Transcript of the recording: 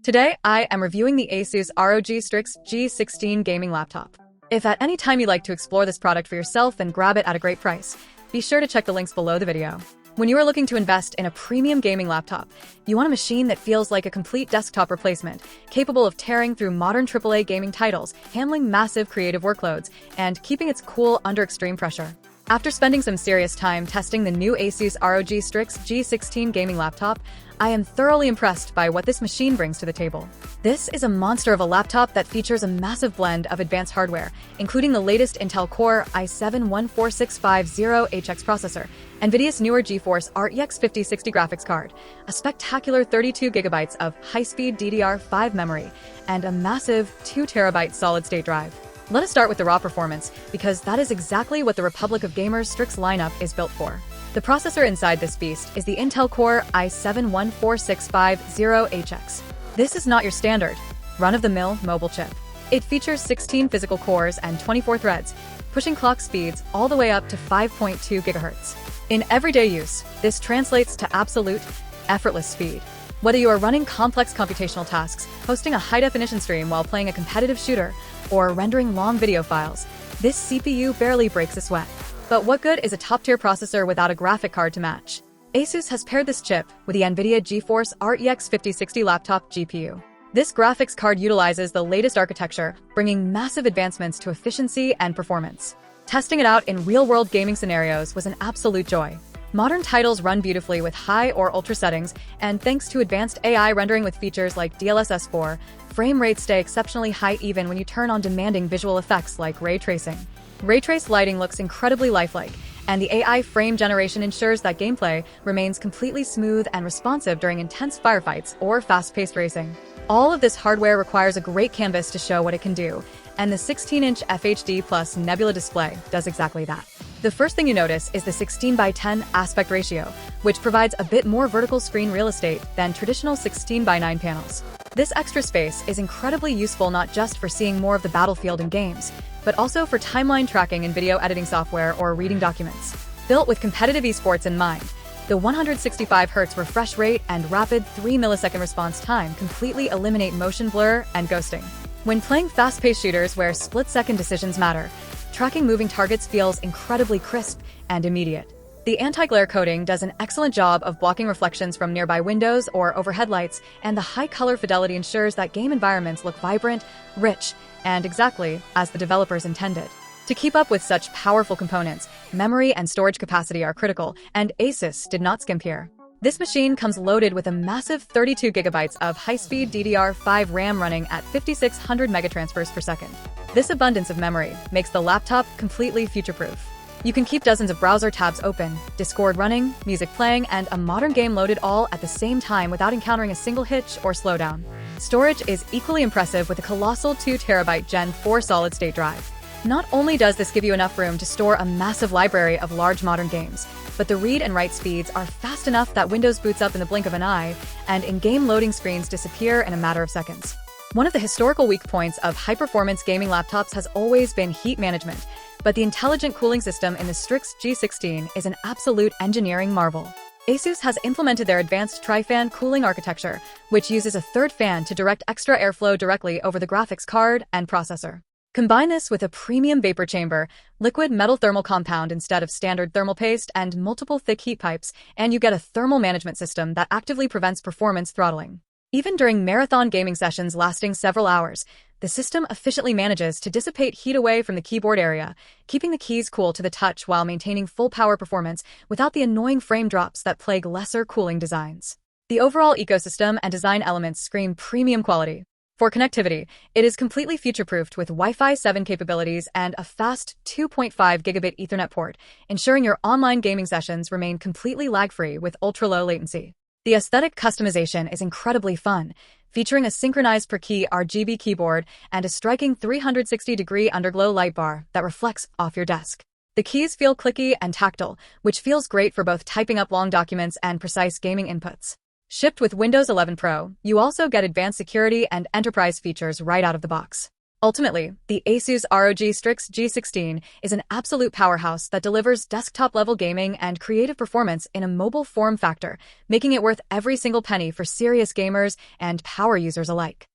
Today, I am reviewing the ASUS ROG Strix G16 gaming laptop. If at any time you'd like to explore this product for yourself and grab it at a great price, be sure to check the links below the video. When you are looking to invest in a premium gaming laptop, you want a machine that feels like a complete desktop replacement, capable of tearing through modern AAA gaming titles, handling massive creative workloads, and keeping it cool under extreme pressure. After spending some serious time testing the new ASUS ROG Strix G16 gaming laptop, I am thoroughly impressed by what this machine brings to the table. This is a monster of a laptop that features a massive blend of advanced hardware, including the latest Intel Core i7-14650HX processor, NVIDIA's newer GeForce RTX 5060 graphics card, a spectacular 32GB of high-speed DDR5 memory, and a massive 2TB solid-state drive. Let us start with the raw performance, because that is exactly what the Republic of Gamers Strix lineup is built for. The processor inside this beast is the Intel Core i7-14650HX. This is not your standard, run-of-the-mill mobile chip. It features 16 physical cores and 24 threads, pushing clock speeds all the way up to 5.2 GHz. In everyday use, this translates to absolute, effortless speed. Whether you are running complex computational tasks, hosting a high-definition stream while playing a competitive shooter, or rendering long video files, this CPU barely breaks a sweat. But what good is a top-tier processor without a graphic card to match? ASUS has paired this chip with the NVIDIA GeForce RTX 5060 laptop GPU. This graphics card utilizes the latest architecture, bringing massive advancements to efficiency and performance. Testing it out in real-world gaming scenarios was an absolute joy. Modern titles run beautifully with high or ultra settings, and thanks to advanced AI rendering with features like DLSS 4, frame rates stay exceptionally high even when you turn on demanding visual effects like ray tracing. Ray trace lighting looks incredibly lifelike, and the AI frame generation ensures that gameplay remains completely smooth and responsive during intense firefights or fast-paced racing. All of this hardware requires a great canvas to show what it can do, and the 16-inch FHD plus Nebula Display does exactly that. The first thing you notice is the 16:10 aspect ratio, which provides a bit more vertical screen real estate than traditional 16:9 panels. This extra space is incredibly useful not just for seeing more of the battlefield in games, but also for timeline tracking in video editing software or reading documents. Built with competitive esports in mind, the 165Hz refresh rate and rapid 3-millisecond response time completely eliminate motion blur and ghosting. When playing fast-paced shooters where split-second decisions matter, tracking moving targets feels incredibly crisp and immediate. The anti-glare coating does an excellent job of blocking reflections from nearby windows or overhead lights, and the high color fidelity ensures that game environments look vibrant, rich, and exactly as the developers intended. To keep up with such powerful components, memory and storage capacity are critical, and ASUS did not skimp here. This machine comes loaded with a massive 32GB of high-speed DDR5 RAM running at 5600 megatransfers per second. This abundance of memory makes the laptop completely future-proof. You can keep dozens of browser tabs open, Discord running, music playing, and a modern game loaded all at the same time without encountering a single hitch or slowdown. Storage is equally impressive with a colossal 2TB Gen4 solid-state drive. Not only does this give you enough room to store a massive library of large modern games, but the read and write speeds are fast enough that Windows boots up in the blink of an eye, and in-game loading screens disappear in a matter of seconds. One of the historical weak points of high-performance gaming laptops has always been heat management, but the intelligent cooling system in the Strix G16 is an absolute engineering marvel. ASUS has implemented their advanced tri-fan cooling architecture, which uses a third fan to direct extra airflow directly over the graphics card and processor. Combine this with a premium vapor chamber, liquid metal thermal compound instead of standard thermal paste, and multiple thick heat pipes, and you get a thermal management system that actively prevents performance throttling. Even during marathon gaming sessions lasting several hours, the system efficiently manages to dissipate heat away from the keyboard area, keeping the keys cool to the touch while maintaining full power performance without the annoying frame drops that plague lesser cooling designs. The overall ecosystem and design elements scream premium quality. For connectivity, it is completely future-proofed with Wi-Fi 7 capabilities and a fast 2.5 gigabit Ethernet port, ensuring your online gaming sessions remain completely lag-free with ultra-low latency. The aesthetic customization is incredibly fun, featuring a synchronized per-key RGB keyboard and a striking 360-degree underglow light bar that reflects off your desk. The keys feel clicky and tactile, which feels great for both typing up long documents and precise gaming inputs. Shipped with Windows 11 Pro, you also get advanced security and enterprise features right out of the box. Ultimately, the ASUS ROG Strix G16 is an absolute powerhouse that delivers desktop-level gaming and creative performance in a mobile form factor, making it worth every single penny for serious gamers and power users alike.